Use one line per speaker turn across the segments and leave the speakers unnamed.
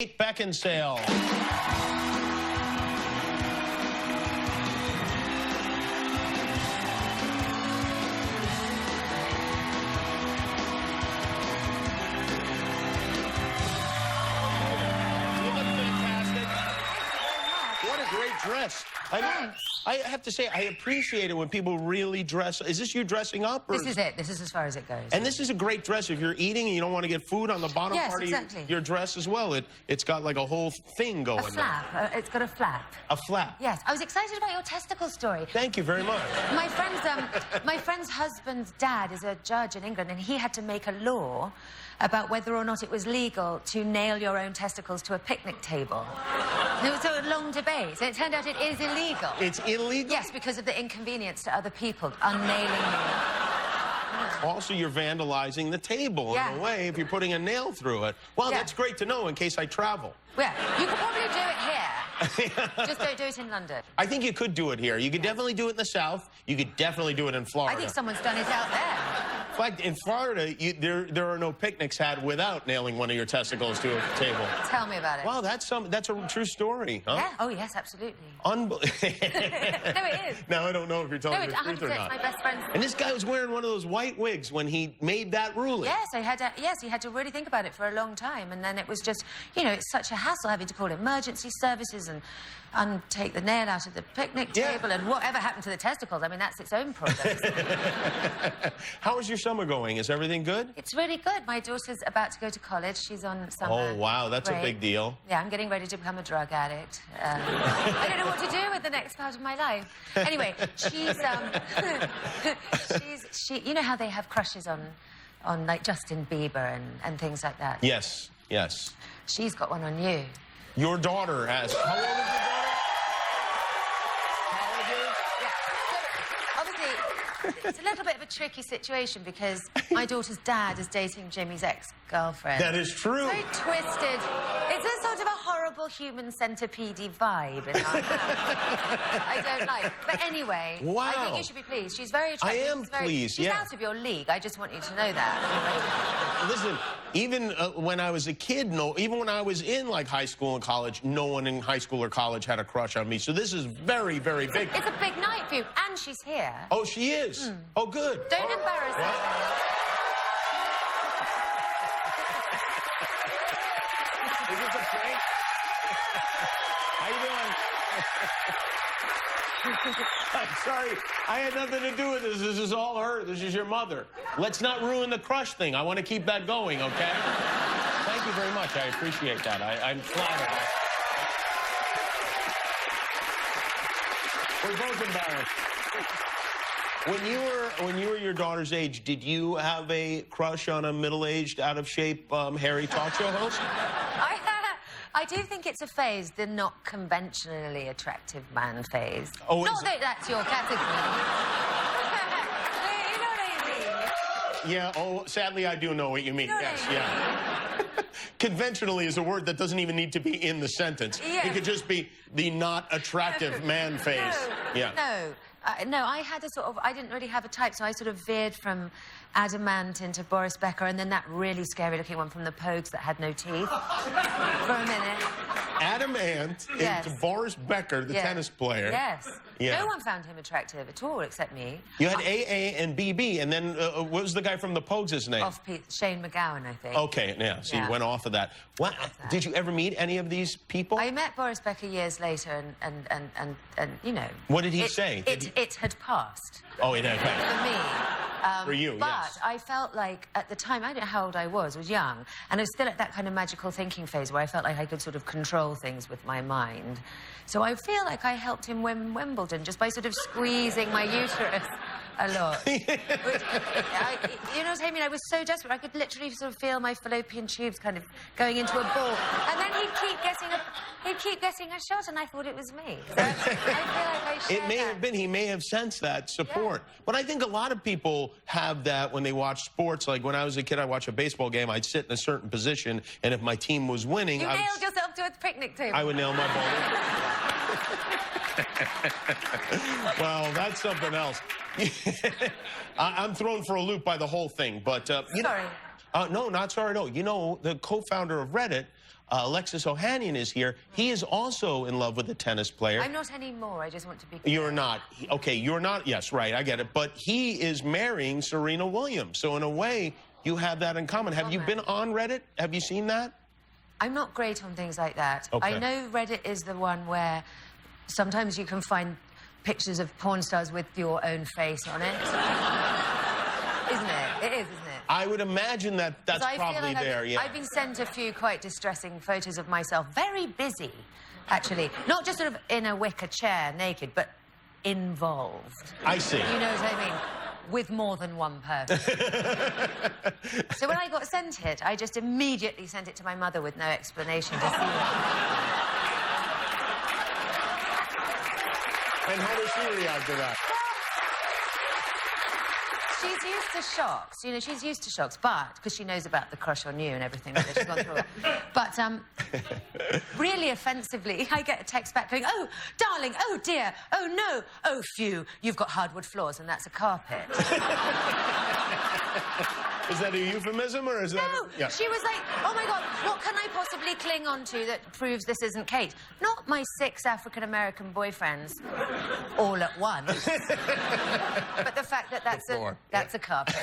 Kate Beckinsale. What a great dress. I have to say, I appreciate it when people really dress. Is this you dressing up? Or?
This is it. This is as far as it goes.
And this is a great dress if you're eating and you don't want to get food on the bottom part of your dress as well. It's got like a whole thing going on.
A flap. It's got a flap.
A flap.
Yes. I was excited about your testicle story.
Thank you very much.
My friend's husband's dad is a judge in England, and he had to make a law about whether or not it was legal to nail your own testicles to a picnic table. There was a long debate, and it turned out it is illegal.
It's illegal?
Yes, because of the inconvenience to other people, unnailing them.
Also, you're vandalizing the table in a way if you're putting a nail through it. Well, that's great to know in case I travel.
Yeah, you could probably do it here. Just don't do it in London.
I think you could do it here. You could definitely do it in the South. You could definitely do it in Florida.
I think someone's done it out there.
In fact, in Florida, there are no picnics had without nailing one of your testicles to a table.
Tell me about it.
Well, that's a true story, huh?
Yeah. Oh, yes, absolutely.
Unbelievable.
No, it is.
Now, I don't know if you're telling the truth or not.
No, it's my best friend's.
And this guy was wearing one of those white wigs when he made that ruling.
Yes, he had to really think about it for a long time, and then it was just, you know, it's such a hassle having to call emergency services and take the nail out of the picnic table, and whatever happened to the testicles. I mean, that's its own problem.
How is your summer going? Is everything good?
It's really good. My daughter's about to go to college. She's on summer.
Oh, wow, that's a big deal.
Yeah, I'm getting ready to become a drug addict. I don't know what to do with the next part of my life. Anyway, you know how they have crushes on like Justin Bieber and things like that?
Yes, yes.
She's got one on you.
Your daughter has. How old is your daughter?
It's a little bit of a tricky situation because my daughter's dad is dating Jimmy's ex-girlfriend.
That is true.
Very twisted. It's a sort of a horrible human centipede vibe in our house. I don't like. But anyway,
wow.
I think you should be pleased. She's very attractive.
I am pleased,
She's out of your league. I just want you to know that.
Listen, even when I was a kid, even when I was in like high school and college, no one in high school or college had a crush on me. So this is very, very big.
It's a big night for you. And she's here.
Oh, she is? Oh, good.
Don't embarrass her.
Is this a prank? How you doing? I'm sorry. I had nothing to do with this. This is all her. This is your mother. Let's not ruin the crush thing. I want to keep that going, okay? Thank you very much. I appreciate that. I'm flattered. We're both embarrassed. When you were your daughter's age, did you have a crush on a middle-aged, out-of-shape, hairy talk show host?
I do think it's a phase, the not conventionally attractive man phase.
Oh,
not that that's your category. You know what I mean?
Yeah, oh, sadly, I do know what you mean. Yes, yeah. Conventionally is a word that doesn't even need to be in the sentence.
Yes.
It could just be the not attractive man phase.
No,
yeah.
No, I had a sort of, I didn't really have a type, so I sort of veered from Adamant into Boris Becker, and then that really scary-looking one from the Pogues that had no teeth for a minute.
Adamant into Boris Becker, the tennis player.
Yes.
Yeah.
No one found him attractive at all, except me.
You had AA and BB, and then what was the guy from the Pogues' name?
Shane McGowan, I think.
Okay, yeah, so you went off of that. What, did you ever meet any of these people?
I met Boris Becker years later, and you know...
What did he say?
It had passed.
Oh, it had passed.
For me.
For you,
but
yes.
I felt like, at the time, I don't know how old I was young, and I was still at that kind of magical thinking phase where I felt like I could sort of control things with my mind. So I feel like I helped him win Wimbledon just by sort of squeezing my uterus a lot. You know what I mean? I was so desperate. I could literally sort of feel my fallopian tubes kind of going into a ball. And then he'd keep getting a shot, and I thought it was me. So I feel like I shared
It may have been. He may have sensed that support. Yeah. But I think a lot of people have that when they watch sports. Like when I was a kid, I'd watch a baseball game. I'd sit in a certain position, and if my team was winning...
You nailed yourself to a picnic table.
I would nail my ball. Well, that's something else. I'm thrown for a loop by the whole thing, but...
Sorry.
No, not sorry at all. You know, the co-founder of Reddit Alexis Ohanian is here. He is also in love with a tennis player.
I'm not anymore. I just want to be clear.
You're not. Okay, you're not. Yes, right. I get it. But he is marrying Serena Williams. So in a way, you have that in common. Have you been on Reddit? Have you seen that?
I'm not great on things like that.
Okay.
I know Reddit is the one where sometimes you can find pictures of porn stars with your own face on it. Isn't it? It is, isn't it?
I would imagine that that's probably there, yeah.
I've been sent a few quite distressing photos of myself, very busy, actually. Not just sort of in a wicker chair, naked, but involved.
I see.
You know what I mean? With more than one person. So when I got sent it, I just immediately sent it to my mother with no explanation to see it.
And how does she react to that?
She's used to shocks, you know, she's used to shocks, but, because she knows about the crush on you and everything that she's gone through it. But, really offensively, I get a text back going, oh, darling, oh, dear, oh, no, oh, phew, you've got hardwood floors and that's a carpet.
Is that a euphemism or is that...
No,
yeah.
She was like, oh, my God, what can I possibly cling on to that proves this isn't Kate? Not my 6 African-American boyfriends all at once. But the fact that that's a carpet.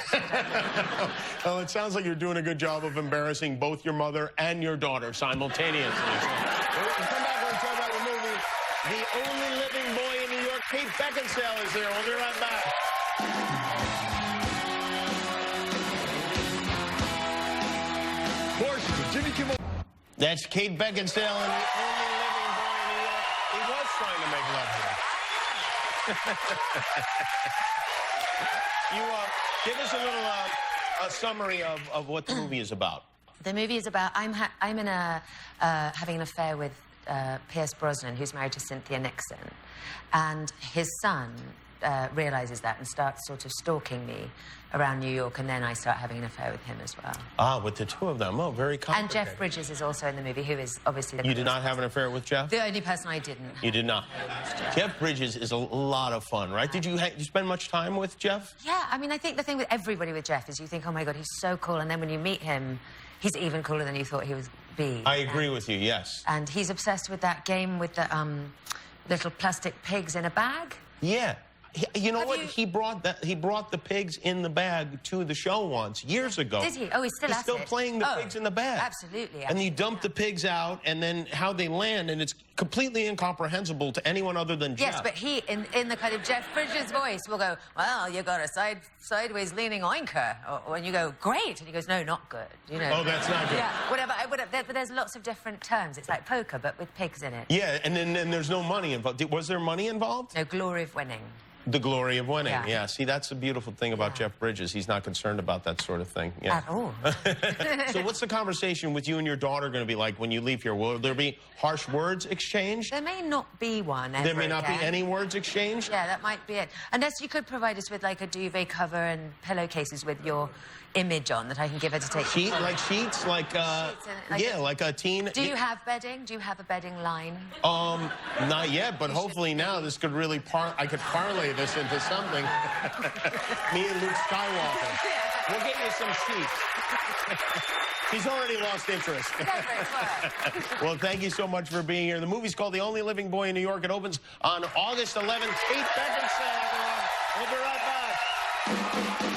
Well, it sounds like you're doing a good job of embarrassing both your mother and your daughter simultaneously. We'll come back and talk about the movie. The only living boy in New York, Kate Beckinsale, is there. We'll be right back. That's Kate Beckinsale and the only living boy in New York. He was trying to make love to her. You give us a little a summary of what the movie is about.
The movie is about I'm in a having an affair with Pierce Brosnan, who's married to Cynthia Nixon, and his son realizes that and starts sort of stalking me around New York, and then I start having an affair with him as well.
Ah, with the two of them. Oh, very complicated.
And Jeff Bridges is also in the movie, who is obviously...
You did not have an affair with Jeff?
The only person I didn't have.
You did not. Jeff Bridges is a lot of fun, right? Did you spend much time with Jeff?
Yeah, I mean, I think the thing with everybody with Jeff is you think, oh, my God, he's so cool, and then when you meet him, he's even cooler than you thought he would be.
I agree with you, yes.
And he's obsessed with that game with the little plastic pigs in a bag.
Yeah. You know what? He brought the pigs in the bag to the show once, years ago.
Did he? Oh, he's still at it.
He's still playing the pigs in the bag.
Absolutely.
And you dump the pigs out, and then how they land, and it's completely incomprehensible to anyone other than Jeff.
Yes, but he, in the kind of Jeff Bridges voice, will go, well, you got a sideways leaning oinker. Or, and you go, great. And he goes, no, not good. You know.
Oh, that's not good.
Yeah, whatever. But there's lots of different terms. It's like poker, but with pigs in it.
Yeah, and then there's no money involved. Was there money involved?
No, glory of winning.
The glory of winning,
yeah.
See, that's the beautiful thing about Jeff Bridges. He's not concerned about that sort of thing. Yeah.
At all.
So what's the conversation with you and your daughter going to be like when you leave here? Will there be harsh words exchanged?
There may not be one ever
There may not
again.
be any words exchanged?
Yeah, that might be it. Unless you could provide us with, like, a duvet cover and pillowcases with your image on that I can give her to take.
Like sheets? Like, like a teen...
Do you have bedding? Do you have a bedding line?
Not yet, but hopefully now this could really I could parlay this into something. Me and Luke Skywalker. We'll get you some sheets. She's already lost interest. Well, thank you so much for being here. The movie's called The Only Living Boy in New York. It opens on August 11th. Kate Beckinsale, everyone. We'll be right back.